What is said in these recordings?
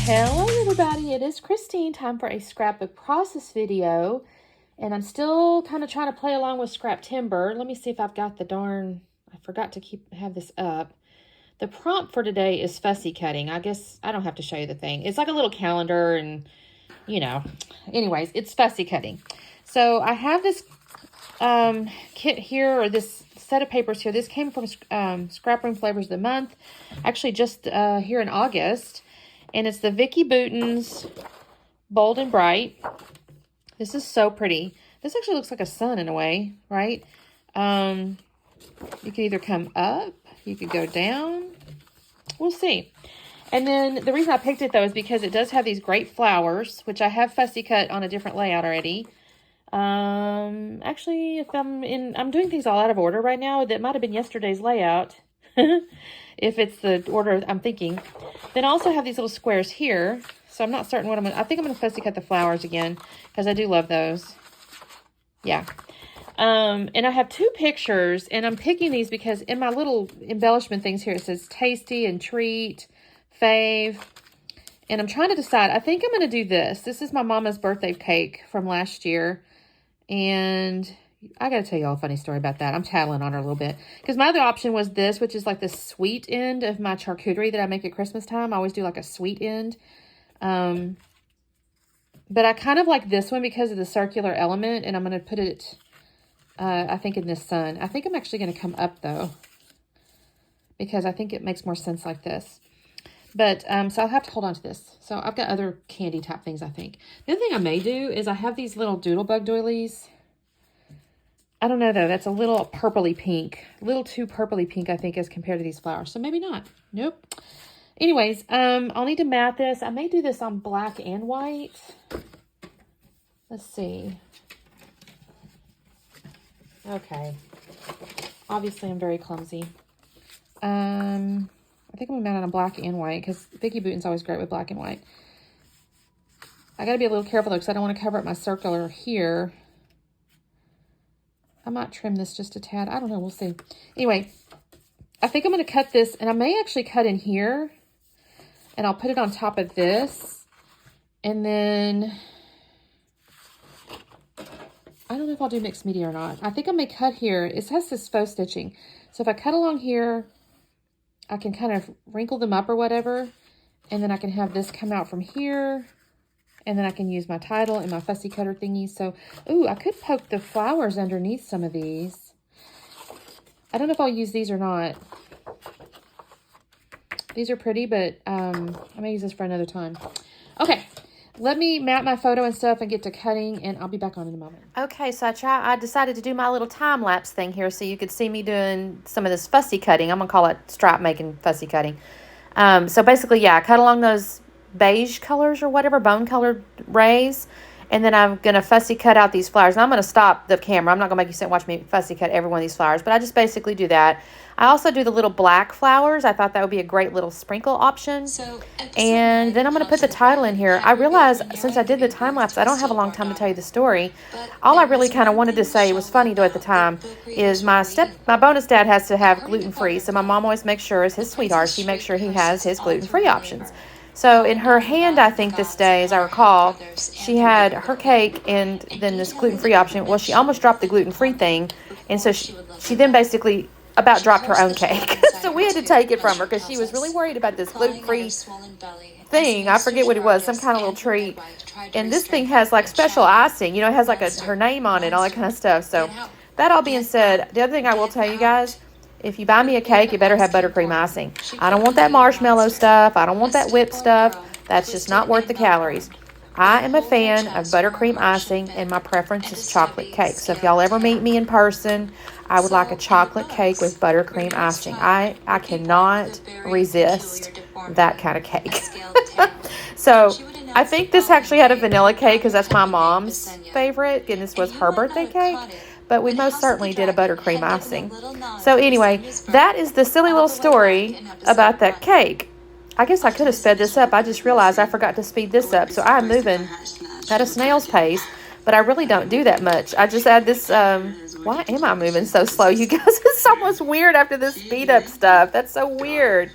Hello everybody, it is Christine. Time for a scrapbook process video. And I'm still kind of trying to play along with Scraptember. Let me see if I've got the I forgot to have this up. The prompt for today is fussy cutting. I guess I don't have to show you the thing. It's like a little calendar and, anyways, it's fussy cutting. So I have this kit here, or this set of papers here. This came from Scrap Room Flavors of the Month, actually just here in August. And it's the Vicky Bouton's Bold and Bright. This is so pretty. This actually looks like a sun in a way, right? You could either come up, you could go down. We'll see. And then the reason I picked it, though, is because it does have these great flowers, which I have fussy cut on a different layout already. Actually, if I'm doing things all out of order right now. That might have been yesterday's layout. If it's the order I'm thinking. Then I also have these little squares here. So I'm not certain what I think I'm going to fussy cut the flowers again, because I do love those. Yeah. And I have two pictures, and I'm picking these because in my little embellishment things here, it says tasty and treat, fave. And I'm trying to decide. I think I'm going to do this. This is my mama's birthday cake from last year. And I got to tell you all a funny story about that. I'm tattling on her a little bit. Because my other option was this, which is like the sweet end of my charcuterie that I make at Christmas time. I always do like a sweet end. But I kind of like this one because of the circular element. And I'm going to put it, I think, in this sun. I think I'm actually going to come up, though, because I think it makes more sense like this. But, so I'll have to hold on to this. So I've got other candy type things, I think. The other thing I may do is I have these little doodlebug doilies. I don't know, though. That's a little purpley pink. A little too purpley pink, I think, as compared to these flowers. So maybe not. Nope. Anyways, I'll need to mat this. I may do this on black and white. Let's see. Okay. Obviously, I'm very clumsy. I think I'm going to mount it on black and white, because Vicky Bouton's always great with black and white. I got to be a little careful, though, because I don't want to cover up my circular here. I might trim this just a tad. I don't know. We'll see. Anyway, I think I'm going to cut this, and I may actually cut in here, and I'll put it on top of this. And then I don't know if I'll do mixed media or not. I think I may cut here. It has this faux stitching. So if I cut along here, I can kind of wrinkle them up or whatever. And then I can have this come out from here. And then I can use my title and my fussy cutter thingy. So, ooh, I could poke the flowers underneath some of these. I don't know if I'll use these or not. These are pretty, but I may use this for another time. Okay, let me mount my photo and stuff and get to cutting, and I'll be back on in a moment. Okay, so I decided to do my little time-lapse thing here so you could see me doing some of this fussy cutting. I'm going to call it stripe making fussy cutting. So basically, yeah, I cut along those beige colors or whatever, bone colored rays, and then I'm going to fussy cut out these flowers. And I'm going to stop the camera. I'm not going to make you sit and watch me fussy cut every one of these flowers, but I just basically do that. I also do the little black flowers. I thought that would be a great little sprinkle option. And then I'm going to put the title in here. I realized since I did the time lapse, I don't have a long time to tell you the story. All I really kind of wanted to say, was funny though at the time, is my bonus dad has to have gluten-free. So my mom always makes sure, as his sweetheart, she makes sure he has his gluten-free options. So in her hand, I think this day, as I recall, she had her cake and then this gluten-free option. Well, she almost dropped the gluten-free thing. And so she then basically about dropped her own cake. So we had to take it from her because she was really worried about this gluten-free thing. I forget what it was, some kind of little treat. And this thing has like special icing. You know, it has like her name on it, all that kind of stuff. So that all being said, the other thing I will tell you guys, if you buy me a cake, you better have buttercream icing. I don't want that marshmallow stuff. I don't want that whipped stuff. That's just not worth the calories. I am a fan of buttercream icing, and my preference is chocolate cake. So if y'all ever meet me in person, I would like a chocolate cake with buttercream icing. I cannot resist that kind of cake. So I think this actually had a vanilla cake because that's my mom's favorite, and this was her birthday cake. But we most certainly did a buttercream icing. So anyway, that is the silly little story about that cake. I guess I could have sped this up. I just realized I forgot to speed this up. So I'm moving at a snail's pace, but I really don't do that much. I just add this, why am I moving so slow, you guys? It's almost weird after this speed up stuff. That's so weird.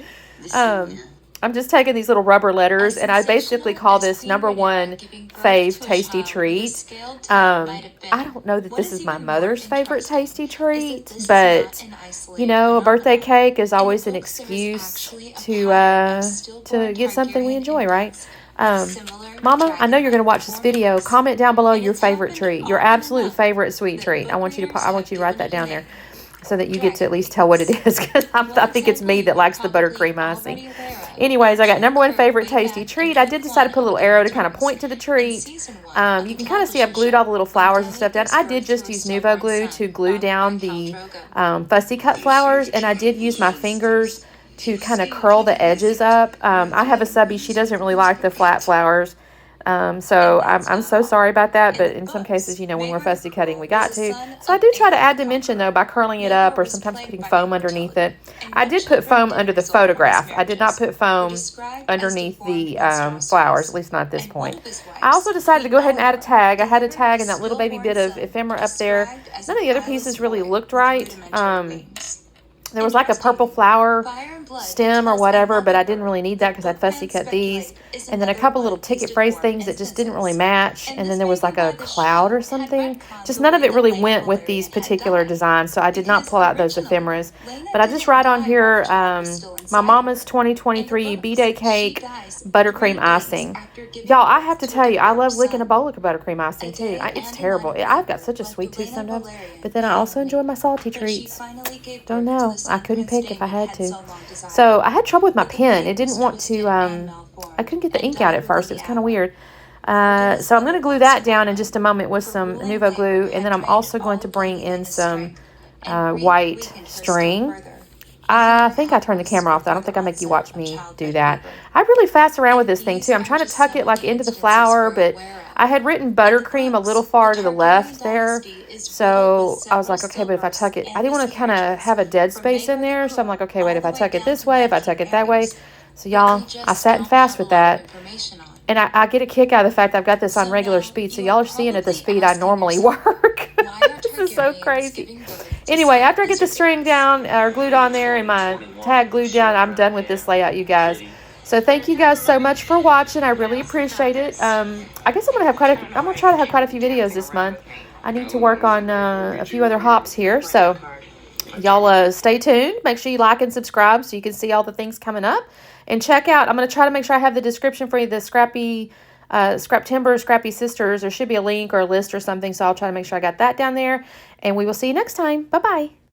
I'm just taking these little rubber letters, and I basically call this #1 Fave tasty treat. I don't know that this is my mother's favorite tasty treat, but, you know, a birthday cake is always an excuse to get something we enjoy, right? Mama, I know you're going to watch this video. Comment down below your favorite treat, your absolute favorite sweet treat. I want you to write that down there, so that you get to at least tell what it is, because I think it's me that likes the buttercream icing. Anyways, I got #1 favorite tasty treat. I did decide to put a little arrow to kind of point to the treat. You can kind of see I've glued all the little flowers and stuff down. I did just use Nuvo glue to glue down the fussy cut flowers, and I did use my fingers to kind of curl the edges up. I have a subby. She doesn't really like the flat flowers. So I'm so sorry about that, but in some cases, you know, when we're fussy cutting, we got to. So I do try to add dimension, though, by curling it up or sometimes putting foam underneath it. I did put foam under the photograph. I did not put foam underneath the flowers, at least not at this point. I also decided to go ahead and add a tag. I had a tag and that little baby bit of ephemera up there. None of the other pieces really looked right. There was like a purple flower stem or whatever, but I didn't really need that because I'd fussy cut these. And then a couple little ticket phrase things that just didn't really match. And then there was like a cloud or something. Just none of it really went with these particular designs, so I did not pull out those ephemeras. But I just write on here, my mama's 2023 B-Day cake, buttercream icing. Y'all, I have to tell you, I love licking a bowl of buttercream icing too. It's terrible. I've got such a sweet tooth sometimes, but then I also enjoy my salty treats. Don't know. I couldn't pick if I had to. So I had trouble with my pen. It didn't want to, I couldn't get the ink out at first. It was kind of weird. So I'm going to glue that down in just a moment with some Nuvo glue. And then I'm also going to bring in some white string. I think I turned the camera off, though. I don't think I make you watch me do that. I really fast around with this thing, too. I'm trying to tuck it, like, into the flower, but I had written buttercream a little far to the left there. So I was like, okay, but if I tuck it, I didn't want to kind of have a dead space in there. So I'm like, okay, wait, if I tuck it this way, if I tuck it that way. So, y'all, I sat and fast with that. And I get a kick out of the fact that I've got this on regular speed. So y'all are seeing at the speed I normally work. This is so crazy. Anyway, after I get the string down or glued on there and my tag glued down, I'm done with this layout, you guys. So thank you guys so much for watching. I really appreciate it. I guess I'm gonna try to have quite a few videos this month. I need to work on a few other hops here. So y'all stay tuned. Make sure you like and subscribe so you can see all the things coming up. And check out, I'm going to try to make sure I have the description for you, the Scraptember, Scrappy Sisters. There should be a link or a list or something, so I'll try to make sure I got that down there. And we will see you next time. Bye-bye.